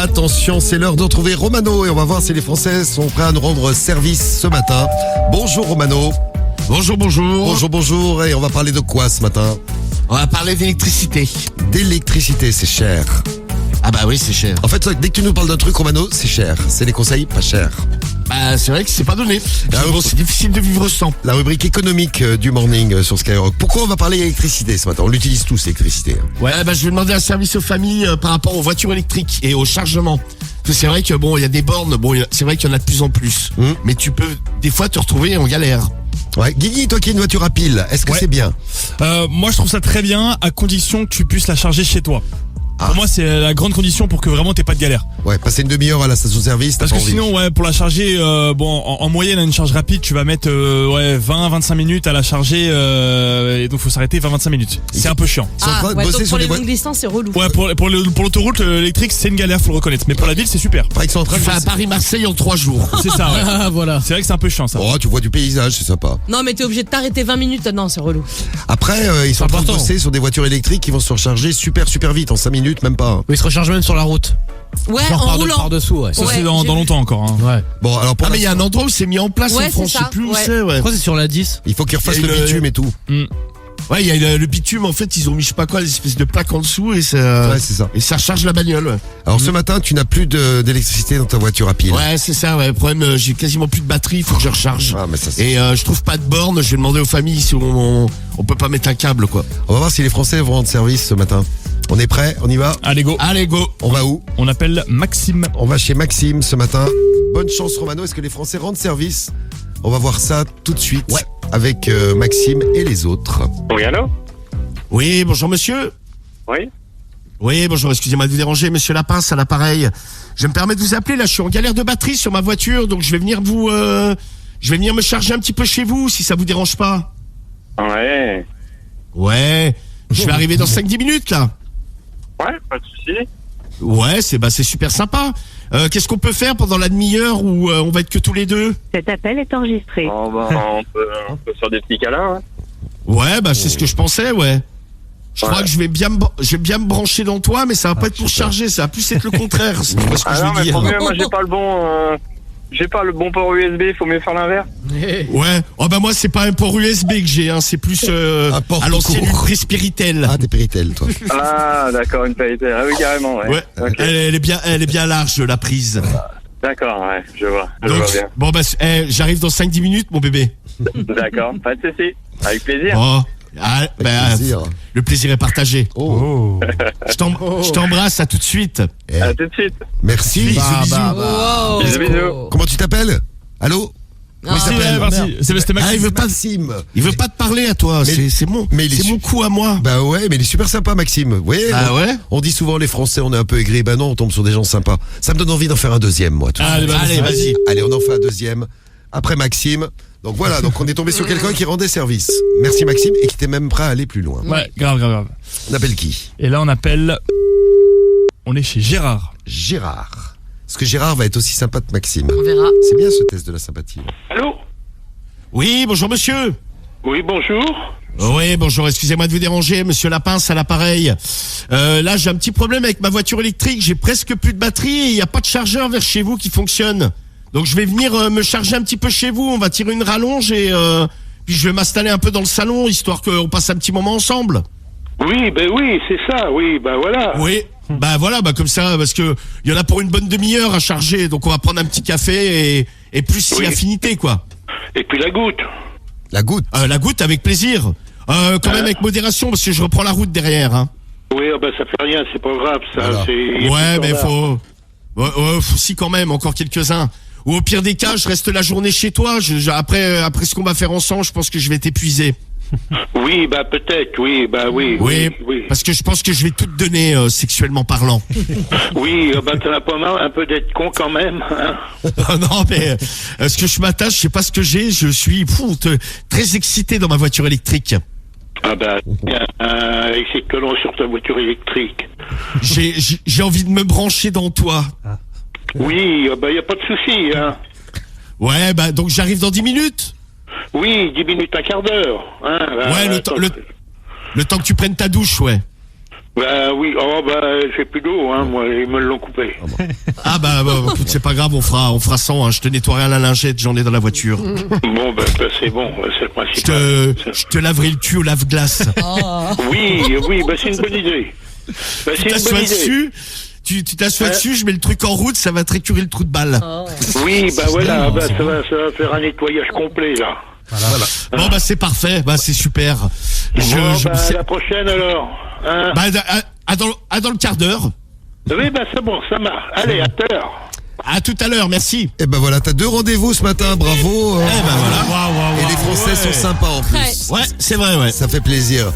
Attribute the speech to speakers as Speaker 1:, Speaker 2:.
Speaker 1: Attention, c'est l'heure de retrouver Romano et on va voir si les Français sont prêts à nous rendre service ce matin. Bonjour Romano.
Speaker 2: Bonjour.
Speaker 1: Bonjour. Et on va parler de quoi ce matin?
Speaker 2: On va parler d'électricité.
Speaker 1: D'électricité, c'est cher.
Speaker 2: Ah bah oui, c'est cher.
Speaker 1: En fait, dès que tu nous parles d'un truc, Romano, c'est cher. C'est des conseils pas chers.
Speaker 2: Bah c'est vrai que c'est pas donné.
Speaker 1: Ah,
Speaker 2: Bon, c'est difficile de vivre sans.
Speaker 1: La rubrique économique du morning sur Skyrock. Pourquoi on va parler électricité ce matin? On l'utilise tous, l'électricité.
Speaker 2: Ouais, bah je vais demander un service aux familles par rapport aux voitures électriques et au chargement. Parce que c'est vrai que bon, il y a des bornes, c'est vrai qu'il y en a de plus en plus. Mais tu peux des fois te retrouver en galère.
Speaker 1: Ouais, Guigui, toi qui as une voiture à pile, est-ce que c'est bien?
Speaker 3: Moi je trouve ça très bien à condition que tu puisses la charger chez toi. Pour moi c'est la grande condition pour que vraiment t'aies pas de galère.
Speaker 1: Ouais, passer une demi-heure à la station-service.
Speaker 3: Parce que sinon pour la charger en moyenne à une charge rapide tu vas mettre 20-25 minutes à la charger et donc faut s'arrêter 20-25 minutes. C'est un peu chiant.
Speaker 4: Donc pour les longues distances c'est relou.
Speaker 3: Ouais, pour l'autoroute électrique c'est une galère, faut le reconnaître. Mais pour la ville c'est super.
Speaker 1: Pareil que sont en train
Speaker 2: Tu fais à Paris-Marseille en 3 jours.
Speaker 3: C'est ça, ouais.
Speaker 4: Voilà.
Speaker 3: C'est vrai que c'est un peu chiant ça.
Speaker 1: Oh, tu vois du paysage, c'est sympa.
Speaker 4: Non mais t'es obligé de t'arrêter 20 minutes, non c'est relou.
Speaker 1: Après, ils sont en train de bosser sur des voitures électriques qui vont se recharger super vite, en 5 minutes, même pas.
Speaker 5: Oui, il se recharge même sur la route.
Speaker 4: Ouais,
Speaker 5: Genre
Speaker 4: en roulant.
Speaker 5: par dessous, ouais.
Speaker 3: Ça
Speaker 4: Ouais,
Speaker 3: c'est dans longtemps encore. Hein.
Speaker 5: Ouais.
Speaker 1: Bon, alors pour
Speaker 2: Ah mais il y a un endroit où c'est mis en place
Speaker 4: Ouais,
Speaker 2: en France,
Speaker 4: c'est
Speaker 2: je sais
Speaker 4: ça,
Speaker 2: plus où
Speaker 4: ouais.
Speaker 2: c'est, ouais.
Speaker 5: Je crois que c'est sur la 10.
Speaker 1: il faut qu'ils refassent
Speaker 2: Et
Speaker 1: le
Speaker 2: le-
Speaker 1: bitume et tout.
Speaker 2: Ouais, il y a le bitume, en fait, ils ont mis je sais pas quoi, des espèces de plaques en dessous et ça
Speaker 1: Ouais, c'est ça.
Speaker 2: et ça recharge la bagnole. Ouais.
Speaker 1: Alors ce matin, tu n'as plus d'électricité dans ta voiture à pile.
Speaker 2: Ouais, c'est ça, ouais. Le problème, j'ai quasiment plus de batterie, il faut que je recharge.
Speaker 1: Ah, mais ça, c'est-
Speaker 2: Et je trouve pas de borne, je vais demander aux familles si on peut pas mettre un câble, quoi.
Speaker 1: On va voir si les Français vont rendre service ce matin. On est prêts? On y va?
Speaker 3: Allez go.
Speaker 2: Allez, go.
Speaker 1: On va où?
Speaker 3: On appelle Maxime.
Speaker 1: On va chez Maxime ce matin. Bonne chance Romano, est-ce que les Français rendent service? On va voir ça tout de suite avec Maxime et les autres.
Speaker 6: Oui, allô?
Speaker 2: Oui, bonjour monsieur.
Speaker 6: Oui?
Speaker 2: Oui, bonjour, excusez-moi de vous déranger, monsieur Lapince à l'appareil. Je me permets de vous appeler, là, je suis en galère de batterie sur ma voiture, donc je vais venir me charger un petit peu chez vous, si ça vous dérange pas.
Speaker 6: Ouais.
Speaker 2: Ouais, je vais arriver dans 5-10 minutes, là.
Speaker 6: Ouais, pas de souci.
Speaker 2: Ouais, c'est super sympa. Qu'est-ce qu'on peut faire pendant la demi-heure où on va être que tous les deux?
Speaker 7: Cet appel est enregistré.
Speaker 6: On peut faire des petits câlins, hein.
Speaker 2: Ouais, bah c'est ce que je pensais, ouais. Je crois que je vais bien me brancher dans toi, mais ça va pas être pour charger, ça va plus être le contraire, si tu vois ce que
Speaker 6: Ah
Speaker 2: je
Speaker 6: non,
Speaker 2: veux
Speaker 6: mais
Speaker 2: dire.
Speaker 6: faut mieux, moi j'ai pas le bon port USB, faut mieux faire l'inverse.
Speaker 2: Ouais, oh bah moi c'est pas un port USB que j'ai, hein, c'est plus
Speaker 1: Un port
Speaker 2: à l'ancienne
Speaker 1: tout court.
Speaker 2: une Respiritel.
Speaker 1: Ah, t'es Péritel, toi.
Speaker 6: Ah, d'accord, une qualité. Ah oui, carrément, ouais.
Speaker 2: Ouais,
Speaker 6: Ok.
Speaker 2: elle est bien large la prise.
Speaker 6: D'accord, ouais, je vois
Speaker 2: Donc,
Speaker 6: bien.
Speaker 2: bon bah j'arrive dans 5-10 minutes mon bébé.
Speaker 6: D'accord, pas de souci. Avec plaisir.
Speaker 2: Oh, ah, bah,
Speaker 1: plaisir.
Speaker 2: le plaisir est partagé.
Speaker 1: Oh.
Speaker 2: Je t'embrasse, à tout de suite.
Speaker 6: À tout de suite.
Speaker 1: Merci.
Speaker 2: Bisous, bisous.
Speaker 4: Wow.
Speaker 6: Bisous, bisous.
Speaker 1: Comment tu t'appelles? Allô?
Speaker 4: Ah,
Speaker 3: Si, ouais, merci. C'était Maxime.
Speaker 2: Ah, il veut pas
Speaker 1: Maxime.
Speaker 2: te parler à toi,
Speaker 1: Mais-
Speaker 2: c'est mon
Speaker 1: mais il est
Speaker 2: mon coup à moi.
Speaker 1: Bah ouais, mais il est super sympa Maxime. Vous voyez,
Speaker 2: Ah ouais.
Speaker 1: on dit souvent les Français on est un peu aigris. Ben non, on tombe sur des gens sympas. Ça me donne envie d'en faire un deuxième moi. tout de suite.
Speaker 2: Allez, vas-y.
Speaker 1: Allez, on en fait un deuxième. Après Maxime. Donc voilà, donc on est tombé sur quelqu'un qui rendait service. Merci Maxime et qui était même prêt à aller plus loin.
Speaker 3: Ouais, grave.
Speaker 1: On appelle qui?
Speaker 3: Et là on appelle. On est chez Gérard.
Speaker 1: Gérard. Est-ce que Gérard va être aussi sympa que Maxime?
Speaker 4: On verra.
Speaker 1: C'est bien ce test de la sympathie.
Speaker 6: Allô?
Speaker 2: Oui, bonjour monsieur.
Speaker 6: Oui, bonjour.
Speaker 2: Oui, bonjour, excusez-moi de vous déranger, monsieur Lapince à l'appareil. Là, j'ai un petit problème avec ma voiture électrique, j'ai presque plus de batterie et il n'y a pas de chargeur vers chez vous qui fonctionne. Donc je vais venir me charger un petit peu chez vous, on va tirer une rallonge et puis je vais m'installer un peu dans le salon, histoire qu'on passe un petit moment ensemble.
Speaker 8: Oui, ben oui, c'est ça, oui, ben voilà.
Speaker 2: Oui, bah voilà, bah comme ça, parce que il y en a pour une bonne demi-heure à charger, donc on va prendre un petit café et plus si
Speaker 8: Oui.
Speaker 2: affinité, quoi.
Speaker 8: Et puis la goutte.
Speaker 1: La goutte.
Speaker 2: La goutte avec plaisir. Quand même avec modération, parce que je reprends la route derrière, hein.
Speaker 8: Oui, ben ça fait rien, c'est pas grave, ça.
Speaker 1: Voilà.
Speaker 8: C'est
Speaker 2: Ouais, mais
Speaker 8: standard.
Speaker 2: faut si quand même, encore quelques-uns. Ou au pire des cas, je reste la journée chez toi. Après ce qu'on va faire ensemble, je pense que je vais t'épuiser.
Speaker 8: Oui, bah peut-être, oui, bah oui.
Speaker 2: Oui,
Speaker 8: oui.
Speaker 2: parce que je pense que je vais tout te donner sexuellement parlant.
Speaker 8: Oui, bah t'en as pas mal un peu d'être con quand même. Hein.
Speaker 2: Non, mais ce que je m'attache, je sais pas ce que j'ai. Je suis très excité dans ma voiture électrique.
Speaker 8: Ah bah, avec ces colons sur ta voiture électrique.
Speaker 2: J'ai envie de me brancher dans toi.
Speaker 8: Oui, bah y a pas de souci, hein.
Speaker 2: Ouais, bah donc j'arrive dans 10 minutes.
Speaker 8: Oui, 10 minutes, un quart d'heure. Hein, bah,
Speaker 2: Ouais, le temps que tu prennes ta douche, ouais.
Speaker 8: Bah oui, j'ai plus d'eau, hein, moi, ils me l'ont coupé.
Speaker 2: Ah bah, c'est pas grave, on fera 100, hein. Je te nettoierai à la lingette, j'en ai dans la voiture.
Speaker 8: Bon, c'est bon, c'est le
Speaker 2: Je
Speaker 8: principal.
Speaker 2: te laverai le cul au lave-glace.
Speaker 8: Oui, c'est une bonne idée. Bah,
Speaker 2: Tu
Speaker 8: c'est une
Speaker 2: t'assois
Speaker 8: bonne idée.
Speaker 2: dessus, tu t'assois dessus, je mets le truc en route, ça va te récurer le trou de balle.
Speaker 8: Oui, ça va faire un nettoyage complet, là.
Speaker 2: Bon bah c'est parfait, bah c'est super.
Speaker 8: La prochaine, alors. Hein
Speaker 2: Dans le quart d'heure.
Speaker 8: Oui, c'est bon, ça marche. Allez, à tout à l'heure.
Speaker 2: À tout à l'heure, merci.
Speaker 1: Et ben voilà, t'as 2 rendez-vous ce matin, bravo.
Speaker 2: Eh ben voilà.
Speaker 1: Et les Français sont sympas en plus.
Speaker 2: Ouais, c'est vrai, ouais.
Speaker 1: Ça fait plaisir.